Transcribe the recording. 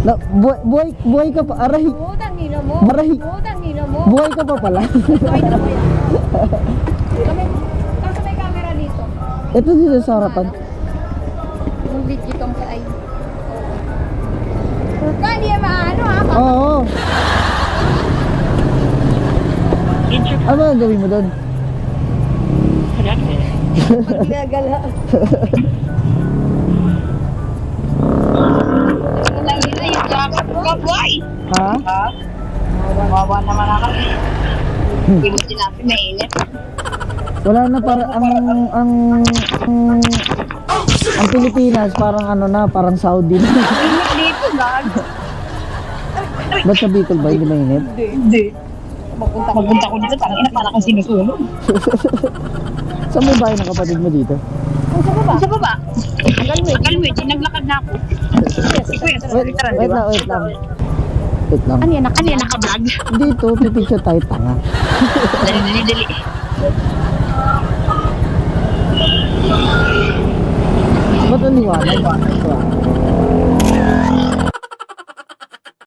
Na, buhay ka pa, aray. Utang ina mo. Maray. Utang ina mo. Buhay ka pa pala. Buhay na po yan. Kaso may camera dito. Ito dito sa harapan. Yung video kang ay. Pagka hindi maano ha. Oo. Ano ang gawin mo doon? Ginagala. Ha? Wawa naman ako. Hindi mo sinabi mainit. Wala na para ang Pilipinas parang ano na, parang Saudi na. Mainit dito lang. Ba't sa Bicol ba hindi mainit? Hindi. Magpunta ko dito, parang ina, parang kang sinusulong. Saan may bahay ng kapatid mo dito? Sa baba? Agalwit, naglakad na ako. Wait lang. Ano yan, naka-vlog? Dito, pipicture tayo tanga. Dali. Ba't ang liwanag?